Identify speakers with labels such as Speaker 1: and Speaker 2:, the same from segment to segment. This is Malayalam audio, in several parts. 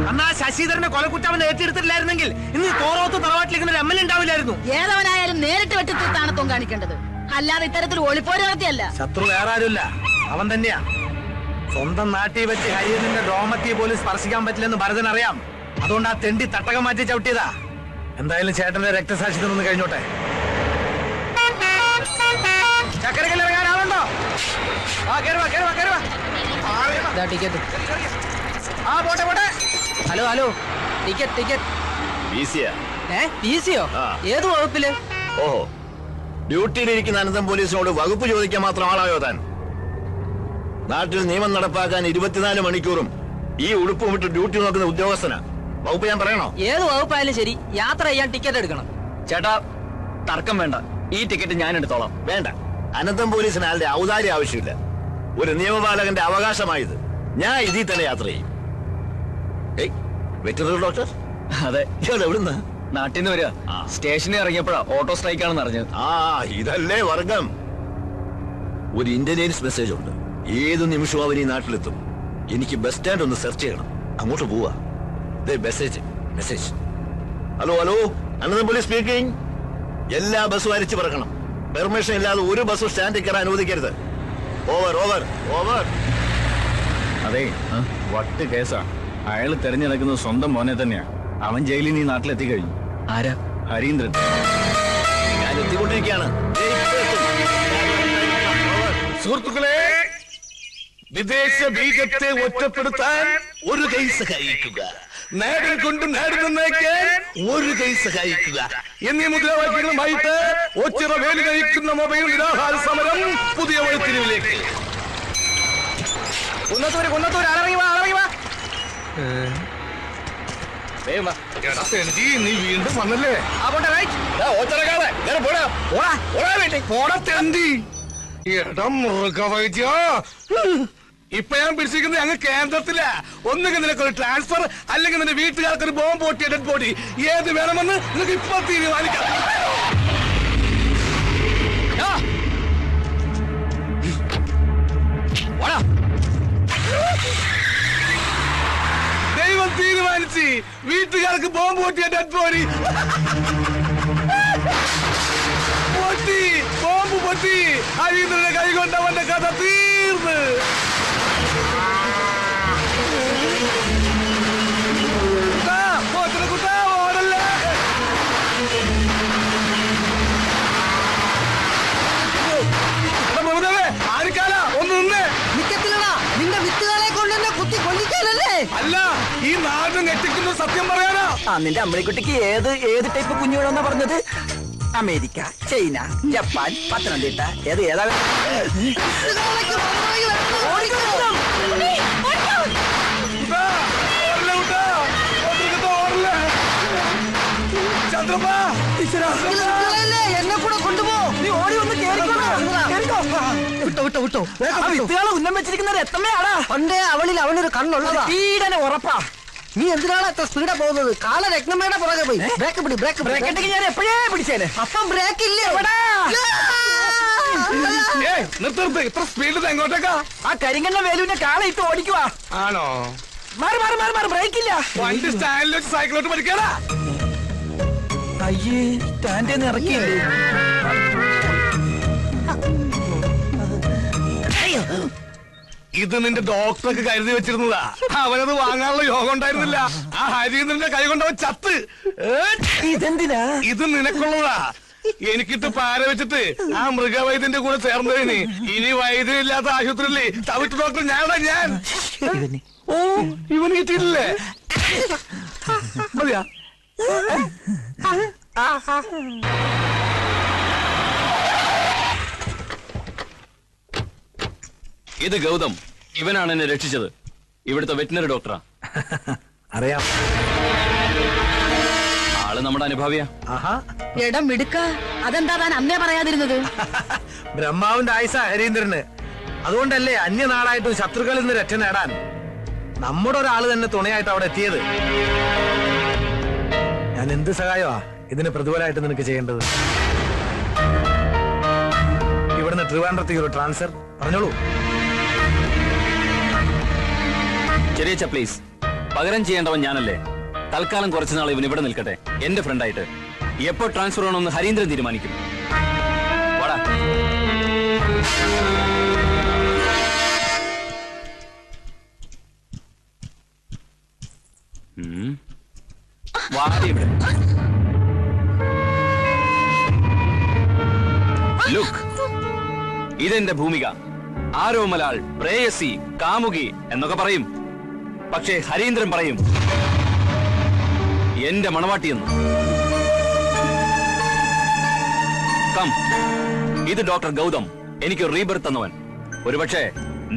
Speaker 1: അന്ന് ആ ശശിധരന്റെ കൊലക്കുറ്റവൻ ഏറ്റെടുത്തിട്ടില്ലായിരുന്നെങ്കിൽ ഇന്ന് തോറോത്ത് തറവാട്ടിലേക്ക് ഒരു MLA ഉണ്ടാവില്ലായിരുന്നു.
Speaker 2: ഏതവനായാലും നേരിട്ട് വെട്ടിത്താണത്വം കാണിക്കേണ്ടത്, അല്ലാതെ ഇത്തരത്തിൽ ഒളിപ്പോര് നടത്തിയല്ല.
Speaker 1: ശത്രു വേറെ ആരുമില്ല, അവൻ തന്നെയാ. സ്വന്തം നാട്ടിൽ വെച്ച് ഹരിയന്റെ ഡോമത്തിയെ പോലും സ്പർശിക്കാൻ പറ്റില്ലെന്ന് ഭരതൻ അറിയാം. അതുകൊണ്ട് ആ തെണ്ടി തട്ടകം മാറ്റി ചവിട്ടിയതാ. എന്തായാലും ചേട്ടന്റെ രക്തസാക്ഷിത്വം ഒന്ന് കഴിഞ്ഞോട്ടെ. ചക്കരക്കല്ലിറങ്ങാനാവുണ്ടോ?
Speaker 3: Hello hello, ticket. ഏത് വകുപ്പില്?
Speaker 4: ഓഹോ, ഡ്യൂട്ടിയിലിരിക്കുന്ന അനന്തം പോലീസിനോട് വകുപ്പ് ചോദിക്കാൻ മാത്രം ആളായോ താൻ? നാട്ടിൽ നിയമം നടപ്പാക്കാൻ 24 മണിക്കൂറും ഈ ഉടുപ്പും ഇട്ട് ഡ്യൂട്ടി നോക്കുന്ന ഉദ്യോഗസ്ഥനാ. വകുപ്പ് ഞാൻ പറയണോ?
Speaker 3: ഏത് വകുപ്പായാലും ശരി, യാത്ര ചെയ്യാൻ ടിക്കറ്റ് എടുക്കണം.
Speaker 5: ചേട്ടാ, തർക്കം വേണ്ട, ഈ ടിക്കറ്റ് ഞാൻ എടുത്തോളാം.
Speaker 4: വേണ്ട, അനന്തം പോലീസിന് ആളുടെ ഔദാര്യം ആവശ്യമില്ല. ഒരു നിയമപാലകന്റെ അവകാശമായത്. ഞാൻ ഇതിൽ തന്നെ യാത്ര ചെയ്യും. Veterinary doctor?
Speaker 5: അതെ.
Speaker 4: എവിടുന്ന്?
Speaker 5: നാട്ടിൽ നിന്ന് വരിക. സ്റ്റേഷനിൽ ഇറങ്ങിയപ്പോഴാ ഓട്ടോ സ്ട്രൈക്ക് ആണെന്ന് അറിഞ്ഞത്.
Speaker 4: ഇതല്ലേ വർഗം. ഒരു ഇന്റലിജൻസ് മെസ്സേജ് ഉണ്ട്. ഏതു നിമിഷവും അവൻ ഈ നാട്ടിലെത്തും. എനിക്ക് ബസ് സ്റ്റാൻഡ് ഒന്ന് സെർച്ച് ചെയ്യണം. അങ്ങോട്ട് പോവാ. Message. Hello, Anantham police speaking. എല്ലാ ബസ്സും അരിച്ചു പറക്കണം. പെർമിഷൻ ഇല്ലാതെ ഒരു ബസ്സും സ്റ്റാൻഡിൽ കയറാൻ അനുവദിക്കരുത്. ഓവർ.
Speaker 5: അതെ, വട്ട് കേസാ. അയാൾ തെരഞ്ഞെടുക്കുന്നത് സ്വന്തം മോനെ തന്നെയാ. അവൻ ജയിലിൽ നീ നാട്ടിലെത്തി കഴിഞ്ഞു.
Speaker 3: ആരാ?
Speaker 5: ഹരീന്ദ്രൻ.
Speaker 4: ഞാൻ എത്തിക്കൊണ്ടിരിക്കുകയാണ്.
Speaker 6: സുഹൃത്തുക്കളെ, വിദേശ ബീജത്തെ ഒറ്റപ്പെടുത്താൻ ഒരു കൈ സഹായിക്കുക, നാടിൽ കൊണ്ട് നാട് നന്നാക്കാൻ ഒരു കൈ സഹായിക്കുക എന്നീ മുദ്രാവാക്യങ്ങളുമായിട്ട് ഒച്ചിറ വേലി കഴിക്കുന്ന മൊബൈൽ നിരാഹാര സമരം പുതിയ വഴിത്തിരിവിലേക്ക്. നീ വീണ്ടും വന്നല്ലേ? ഇപ്പൊ ഞാൻ പിടിച്ചിരിക്കുന്നത് അങ്ങ് കേന്ദ്രത്തില. ഒന്നുകിൽ നിനക്കൊരു ട്രാൻസ്ഫർ, അല്ലെങ്കിൽ നിന്റെ വീട്ടുകാർക്കൊരു ബോംബ് പൊട്ടിയ ഡെഡ് ബോഡി. ഏത് വേണമെന്ന് നിനക്ക് ഇപ്പൊ തീരുമാനിക്കാം. ദൈവം തീരുമാനിച്ച് വീട്ടുകാർക്ക് ബോംബ് പൊട്ടിയ ഡെഡ് ബോഡി ബോംബ് പൊട്ടി. ഹരീന്ദ്രന്റെ കൈ കൊണ്ട് അവന്റെ കഥ തീർന്ന്. ഓടല്ലേ? ആരിക്കാല ഒന്ന് നിന്നേ.
Speaker 3: നിന്റെ വിത്തുകളെ കൊണ്ട് തന്നെ കുത്തി കൊല്ലിക്കാനല്ലേ?
Speaker 6: അല്ല, ഈ നാട് ഞെട്ടിക്കുന്ന സത്യം പറയാനാ.
Speaker 3: നിന്റെ അമ്പളിക്കുട്ടിക്ക് ഏത് ടൈപ്പ് കുഞ്ഞുങ്ങളെന്നാ പറഞ്ഞത്? അമേരിക്ക, ചൈന, ജപ്പാൻ, പത്തനംതിട്ട, ഏതാ? എന്നെ കൂടെ കൊണ്ടുപോ. നീ ഓടി വന്ന് വിട്ടോ. വിത്തുകളെ ഉന്നം വെച്ചിരിക്കുന്നത് എത്തമ്മയാടാ. പണ്ടേ അവനൊരു കണ്ണുള്ളതാ. ഈടനെ ഉറപ്പാ. നീ എന്തിനാണ് എത്ര സ്പീഡാ പോകുന്നത്? കാല രത്നമ്മയുടെ പുറകെ പോയി. ബ്രേക്ക് ഞാൻ എപ്പോഴേ പിടിച്ചേനെ. അപ്പം ബ്രേക്ക് ഇല്ലേ?
Speaker 6: നിർത്ത്. ഇത്ര സ്പീഡിൽ എങ്ങോട്ടേക്കാ?
Speaker 3: ആ കരിങ്കണ്ണ വേലുവിന്റെ കാല ഇട്ട് ഓടിക്കുവാ.
Speaker 6: ആണോ?
Speaker 3: മാറി ബ്രേക്ക് ഇല്ല.
Speaker 6: വണ്ടി സ്റ്റാൻഡിൽ വെച്ച് സൈക്കിളോട്ട് പഠിക്കാനാ.
Speaker 3: അയ്യേ, സ്റ്റാൻഡിൽ ഇറക്കിയില്ലേ?
Speaker 6: ഇത് നിന്റെ ഡോക്ടർക്ക് കരുതി വെച്ചിരുന്നതാ. അവനത് വാങ്ങാനുള്ള യോഗം ഉണ്ടായിരുന്നില്ല. ആ ഹരീന്ദ്രന്റെ കൈ കൊണ്ടവൻ ചത്ത്.
Speaker 3: ഇതെന്തിനാ?
Speaker 6: ഇത് നിനക്കുള്ളതാ. എനിക്കിട്ട് പാര വെച്ചിട്ട് ആ മൃഗവൈദ്യന്റെ കൂടെ ചേർന്നതിന് ഇനി വൈദ്യനില്ലാത്ത ആശുപത്രിയില്ലേ തവിട്ട് ഡോക്ടർ ഞാൻ. ഓ, ഇവന് കിട്ടിയിട്ടില്ലേ? മതിയാ?
Speaker 5: ഇത് ഗൗതം. ഇവനാണ് എന്നെ രക്ഷിച്ചത്. ഇവിടുത്തെ വെറ്റിനറി ഡോക്ടറാ.
Speaker 1: അറിയാം.
Speaker 5: ആള് നമ്മുടെ അനുഭാവിയാ.
Speaker 2: ഇടം മിടുക്ക. അതെന്താ താൻ അന്നേ പറയാതിരുന്നത്?
Speaker 1: ബ്രഹ്മാവിന്റെ ആയുസ ഹരീന്ദ്രന്. അതുകൊണ്ടല്ലേ അന്യനാടായിട്ടും ശത്രുക്കളിൽ നിന്ന് രക്ഷ നേടാൻ നമ്മുടെ ഒരാള് തന്നെ തുണയായിട്ട് അവിടെ എത്തിയത്. ഞാൻ എന്ത് സഹായമാ ഇതിന് പ്രതിഫലമായിട്ട് നിനക്ക് ചെയ്യേണ്ടത്? ഇവിടുന്ന് ട്രിവാൻഡ്രത്തേക്ക് ഒരു ട്രാൻസ്ഫർ പറഞ്ഞോളൂ.
Speaker 5: ചെറിയ പ്ലീസ്. പകരം ചെയ്യേണ്ടവൻ ഞാനല്ലേ? തൽക്കാലം കുറച്ചുനാൾ ഇവൻ ഇവിടെ നിൽക്കട്ടെ, എന്റെ ഫ്രണ്ടായിട്ട്. എപ്പോ ട്രാൻസ്ഫർ ആണെന്ന് ഹരീന്ദ്രൻ തീരുമാനിക്കും. വാടാ. വാടി ഇവിടെ. ലുക്ക്, ഇതെന്റെ ഭൂമിക. ആരോമലാൾ, പ്രേയസി, കാമുകി എന്നൊക്കെ പറയും. പക്ഷേ ഹരീന്ദ്രൻ പറയും എന്റെ മണവാട്ടിയെന്ന്. കം, ഇത് ഡോക്ടർ ഗൗതം, എനിക്ക് റീബർത്ത് തന്നവൻ. ഒരുപക്ഷെ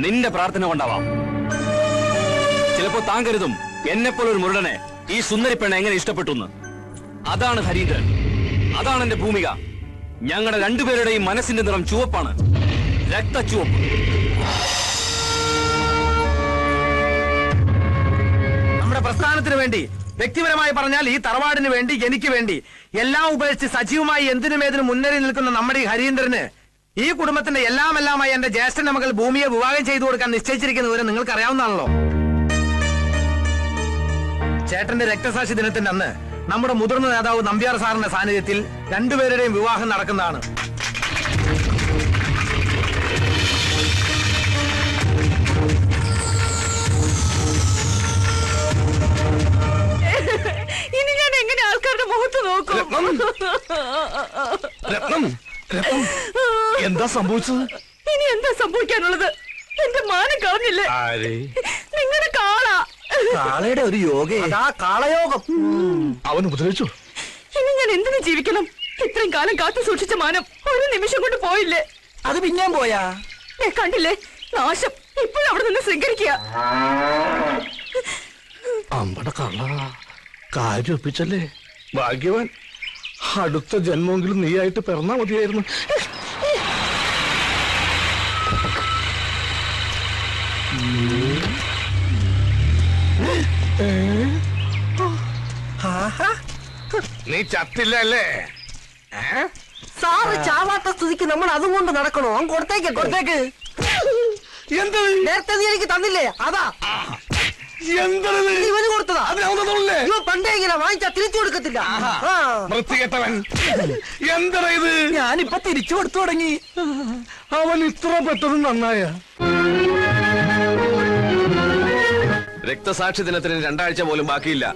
Speaker 5: നിന്റെ പ്രാർത്ഥന കൊണ്ടാവാം. ചിലപ്പോ താൻ കരുതും എന്നെപ്പോലൊരു മുരടനെ ഈ സുന്ദരി പെണ്ണ എങ്ങനെ ഇഷ്ടപ്പെട്ടു. അതാണ് ഹരീന്ദ്രൻ, അതാണ് എന്റെ ഭൂമിക. ഞങ്ങളുടെ രണ്ടുപേരുടെയും മനസ്സിന്റെ നിറം ചുവപ്പാണ്, രക്തച്ചുവപ്പ്.
Speaker 1: നമ്മുടെ പ്രസ്ഥാനത്തിന് വേണ്ടി, വ്യക്തിപരമായി പറഞ്ഞാൽ ഈ തറവാടിന് വേണ്ടി, എനിക്ക് വേണ്ടി എല്ലാം ഉപേക്ഷിച്ച് സജീവമായി എന്തിനുമേതിനും മുന്നേറി നിൽക്കുന്ന നമ്മുടെ ഈ ഹരീന്ദ്രന് ഈ കുടുംബത്തിന്റെ എല്ലാമായി എന്റെ ജ്യേഷ്ഠന്റെ മകൾ ഭൂമിയെ വിവാഹം ചെയ്തു കൊടുക്കാൻ നിശ്ചയിച്ചിരിക്കുന്ന വിവരം നിങ്ങൾക്ക് അറിയാവുന്നതാണല്ലോ. ചേട്ടന്റെ രക്തസാക്ഷി ദിനത്തിന്റെ അന്ന് നമ്മുടെ മുതിർന്ന നേതാവ് നമ്പ്യാർ സാറിന്റെ സാന്നിധ്യത്തിൽ രണ്ടുപേരുടെയും വിവാഹം നടക്കുന്നതാണ്.
Speaker 2: ഇനി ഞാൻ എങ്ങനെ ആൾക്കാരുടെ മുഖത്ത് നോക്കും?
Speaker 6: എന്താ സംഭവിച്ചത്?
Speaker 2: ഇനി എന്താ സംഭവിക്കാനുള്ളത്? എന്റെ മാനം കളഞ്ഞില്ലേ നിങ്ങളുടെ കാള?
Speaker 3: കാളയുടെ ഒരു യോഗ, കാളയോഗം.
Speaker 6: അവൻ ഉപദ്രവിച്ചു.
Speaker 2: ഇനി ഞാൻ എന്തിനു ജീവിക്കണം? ഇത്രയും കാലം കാത്തു സൂക്ഷിച്ച മാനം ഒരു നിമിഷം കൊണ്ട് പോയില്ലേ?
Speaker 3: അത് പിന്നെയും പോയാ?
Speaker 2: കണ്ടില്ലേ നാശം? ഇപ്പോഴും അവിടെ നിന്ന് ശൃംഖരിക്കുക.
Speaker 6: അമ്പട കള്ള, കാര്യം ഒപ്പിച്ചല്ലേ? ഭാഗ്യവാൻ. അടുത്ത ജന്മമെങ്കിലും നീയായിട്ട് പിറന്നാ മതിയായിരുന്നു. നീ ചത്തില്ല അല്ലേ?
Speaker 3: സാറ് ചാവാത്ത സ്ഥിതിക്ക് നമ്മൾ അതും കൊണ്ട് നടക്കണോ? അവൻ കൊടുത്തേക്ക്.
Speaker 6: എന്ത്
Speaker 3: നേരത്തെ നീ എനിക്ക് തന്നില്ലേ? അതാ
Speaker 6: എന്താണ്
Speaker 3: ഇവന് കൊടുത്തതാ.
Speaker 6: അതിനോ
Speaker 3: പണ്ടേ ഇങ്ങനെ വാങ്ങിച്ചാ തിരിച്ചു കൊടുക്കത്തില്ല.
Speaker 6: വൃത്തികെട്ടവൻ. എന്താ ഇത്?
Speaker 3: ഞാനിപ്പൊ തിരിച്ചു കൊടുത്തു തുടങ്ങി.
Speaker 6: അവൻ ഇത്ര പെട്ടെന്ന് നന്നായ?
Speaker 7: രക്തസാക്ഷി ദിനത്തിന് 2 ആഴ്ച പോലും ബാക്കിയില്ല.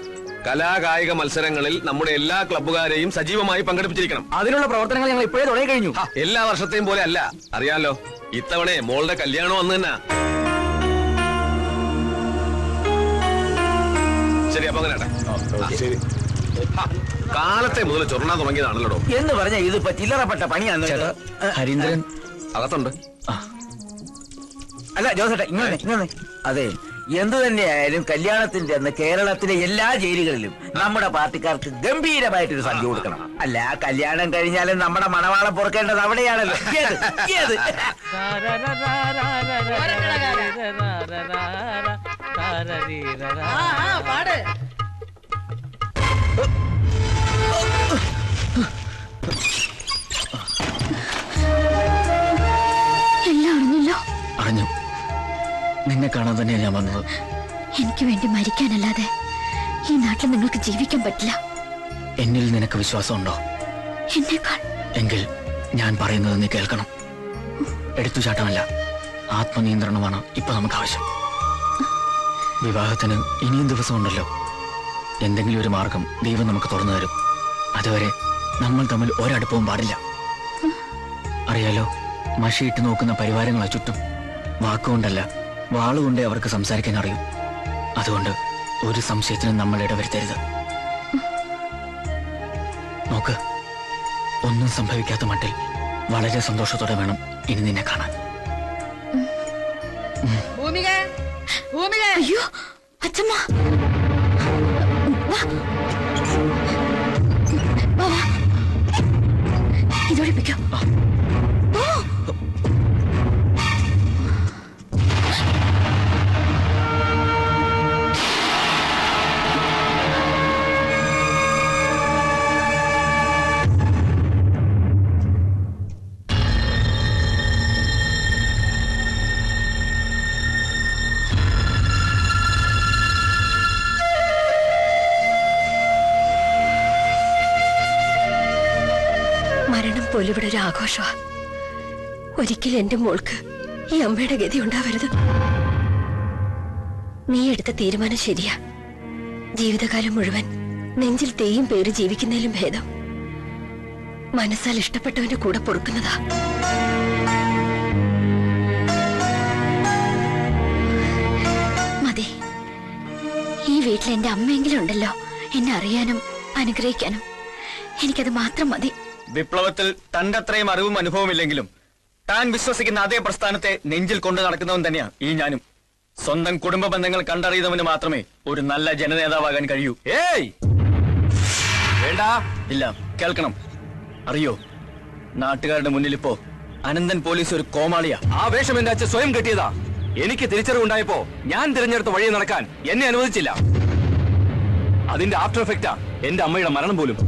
Speaker 7: കലാകായിക മത്സരങ്ങളിൽ നമ്മുടെ എല്ലാ ക്ലബ്ബുകാരെയും സജീവമായി പങ്കെടുപ്പിച്ചിരിക്കണം.
Speaker 3: അതിനുള്ള പ്രവർത്തനങ്ങൾ ഞങ്ങൾ ഇപ്പോഴേ തുടങ്ങി കഴിഞ്ഞു.
Speaker 7: എല്ലാ വർഷത്തെയും പോലെ അല്ല, അറിയാലോ. ഇത്തവണ മോളുടെ കല്യാണം വന്നു തന്നെ. ശരി, അപ്പൊ അങ്ങനെ
Speaker 6: ശരി.
Speaker 7: കാലത്തെ മുതൽ ചൊറണാൻ തുടങ്ങിയതാണല്ലോ
Speaker 3: എന്ന് പറഞ്ഞ ഇതിപ്പോ ചില്ലറപ്പെട്ട പണിയാണ്.
Speaker 5: ഹരീന്ദ്രൻ
Speaker 7: അകത്തുണ്ട്.
Speaker 3: അല്ല ജോസേട്ടാ, ഇങ്ങനെ അതെ, എന്തു തന്നെയായാലും കല്യാണത്തിന്റെ അന്ന് കേരളത്തിലെ എല്ലാ ജയിലുകളിലും നമ്മുടെ പാർട്ടിക്കാർക്ക് ഗംഭീരമായിട്ടൊരു സംഖ്യ കൊടുക്കണം. അല്ല, കല്യാണം കഴിഞ്ഞാലും നമ്മുടെ മണവാളം പൊറുക്കേണ്ടത് അവിടെയാണല്ലോ.
Speaker 2: പാട്.
Speaker 8: എല്ലാം അറിഞ്ഞല്ലോ.
Speaker 5: അറിഞ്ഞു. നിന്നെ കാണാൻ തന്നെയാണ് ഞാൻ വന്നത്.
Speaker 8: എനിക്ക് വേണ്ടി മരിക്കാനല്ലാതെ ഈ നാട്ടിൽ നിങ്ങൾക്ക് ജീവിക്കാൻ പറ്റില്ല.
Speaker 5: എന്നിൽ നിനക്ക് വിശ്വാസമുണ്ടോ?
Speaker 8: എന്നേക്കാൾ.
Speaker 5: എങ്കിൽ ഞാൻ പറയുന്നത് നീ കേൾക്കണം. എടുത്തുചാട്ടമല്ല, ആത്മനിയന്ത്രണമാണ് ഇപ്പൊ നമുക്ക് ആവശ്യം. വിവാഹത്തിന് ഇനിയും ദിവസമുണ്ടല്ലോ. എന്തെങ്കിലും ഒരു മാർഗം ദൈവം നമുക്ക് തുറന്നു തരും. അതുവരെ നമ്മൾ തമ്മിൽ ഒരടുപ്പവും പാടില്ല. അറിയാലോ, മഷിയിട്ട് നോക്കുന്ന പരിവാരങ്ങളാ ചുറ്റും. വാക്കുകൊണ്ടല്ല, വാളുകൊണ്ടേ അവർക്ക് സംസാരിക്കാൻ അറിയൂ. അതുകൊണ്ട് ഒരു സംശയത്തിനും നമ്മൾ ഇടവരുത്തരുത്. നോക്ക്, ഒന്നും സംഭവിക്കാത്ത മട്ടിൽ വളരെ സന്തോഷത്തോടെ വേണം ഇനി നിന്നെ കാണാൻ.
Speaker 8: അയ്യോ അച്ഛമ്മ, ഇതൊഴിപ്പിക്കോ.
Speaker 2: പോലും ഇവിടെ ഒരു ആഘോഷമാ. ഒരിക്കലും എന്റെ മോൾക്ക് ഈ അമ്മയുടെ ഗതി ഉണ്ടാവരുത്. നീ എടുത്ത തീരുമാനം ശരിയാ. ജീവിതകാലം മുഴുവൻ നെഞ്ചിൽ തേയും പേര് ജീവിക്കുന്നതിലും ഭേദം മനസ്സാൽ ഇഷ്ടപ്പെട്ടവന്റെ കൂടെ പൊറുക്കുന്നതാ.
Speaker 8: മതി. ഈ വീട്ടിൽ എന്റെ അമ്മയെങ്കിലും ഉണ്ടല്ലോ എന്നെ അറിയാനും അനുഗ്രഹിക്കാനും. എനിക്കത് മാത്രം മതി.
Speaker 9: വിപ്ലവത്തിൽ തന്റെ അത്രയും അറിവും അനുഭവം ഇല്ലെങ്കിലും താൻ വിശ്വസിക്കുന്ന അതേ പ്രസ്ഥാനത്തെ നെഞ്ചിൽ കൊണ്ടു നടക്കുന്നവൻ തന്നെയാ ഈ ഞാനും. സ്വന്തം കുടുംബ ബന്ധങ്ങൾ കണ്ടറിയുന്നവന് മാത്രമേ ഒരു നല്ല ജനനേതാവാകാൻ കഴിയൂ.
Speaker 5: ഏയ് വേണ്ട.
Speaker 9: ഇല്ല, കേൾക്കണം. അറിയോ, നാട്ടുകാരുടെ മുന്നിൽ ഇപ്പോ അനന്തൻ പോലീസ് ഒരു കോമാളിയാ.
Speaker 5: ആ വേഷം എന്റെ അച്ഛൻ സ്വയം കെട്ടിയതാ. എനിക്ക് തിരിച്ചറിവുണ്ടായപ്പോ ഞാൻ തിരഞ്ഞെടുത്ത വഴിയെ നടക്കാൻ എന്നെ അനുവദിച്ചില്ല. അതിന്റെ ആഫ്റ്റർ എഫക്റ്റാ എന്റെ അമ്മയുടെ മരണം പോലും.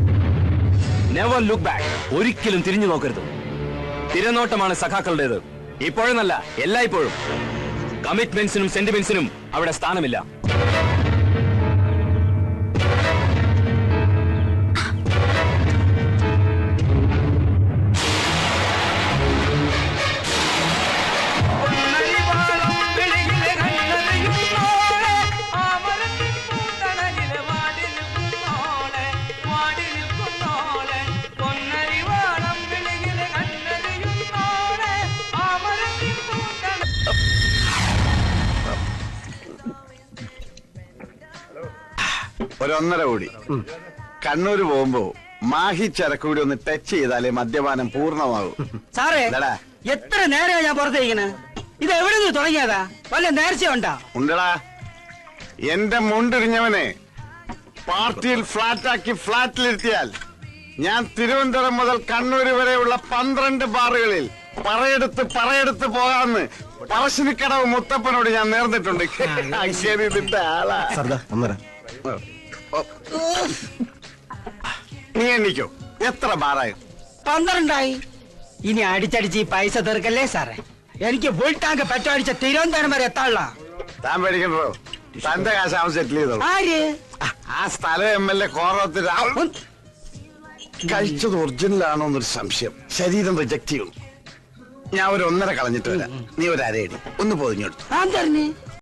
Speaker 5: Never look back. ഒരിക്കലും തിരിഞ്ഞു നോക്കരുത്. തിരനോട്ടമാണ് സഖാക്കളുടേത്. ഇപ്പോഴെന്നല്ല, എല്ലായ്പ്പോഴും. കമ്മിറ്റ്മെന്റ്സിനും സെന്റിമെന്റ്സിനും അവിടെ സ്ഥാനമില്ല.
Speaker 6: ഒരു 1.5 കോടി. കണ്ണൂര് പോകുമ്പോ മാഹി ചരക്കൂടി ഒന്ന് ടച്ച് ചെയ്താലേ മദ്യപാനം പൂർണ്ണമാകും.
Speaker 3: സാറേ, എത്ര നേരമാണ് ഞാൻ പുറത്തേക്കണ്? ഇത് എവിടെ നിന്ന് തുടങ്ങിയതാ? വല്ല നേർച്ച ഉണ്ടാ?
Speaker 6: ഉണ്ടടാ. എന്റെ മുണ്ടിരിഞ്ഞവനെ പാർട്ടിയിൽ ഫ്ലാറ്റാക്കി ഫ്ലാറ്റിലിരുത്തിയാൽ ഞാൻ തിരുവനന്തപുരം മുതൽ കണ്ണൂര് വരെയുള്ള 12 ബാറുകളിൽ പറയെടുത്ത് പോകാമെന്ന് പറശ്ശിനിക്കടവ് മുത്തപ്പനോട് ഞാൻ നേർന്നിട്ടുണ്ട്. ഇതിന്റെ ആളാ. നീ എണ്ണിക്കോ, എത്ര ബാറായി?
Speaker 3: 12 ഇനി അടിച്ചടിച്ച് ഈ പൈസ തീർക്കല്ലേ സാറേ? എനിക്ക് ഫുൾ ടാങ്ക് പെട്രോൾ അടിച്ച തിരുവനന്തപുരം വരെ എത്താനുള്ള.
Speaker 6: താൻ പേടിക്കണ്ടോ, തന്റെ കാശ് അവൻ സെറ്റിൽ ചെയ്തോ.
Speaker 3: ആര്?
Speaker 6: ആ സ്ഥലം MLA കോറത്തിൽ കഴിച്ചത് ഒറിജിനൽ ആണോ എന്നൊരു സംശയം. ശരീരം റിജക്ട് ചെയ്യും. ഞാൻ ഒരു 1.5 കളഞ്ഞിട്ട് വരാം. നീ ഒരു 1/2 ഒന്ന് പൊതിഞ്ഞെടുത്തു.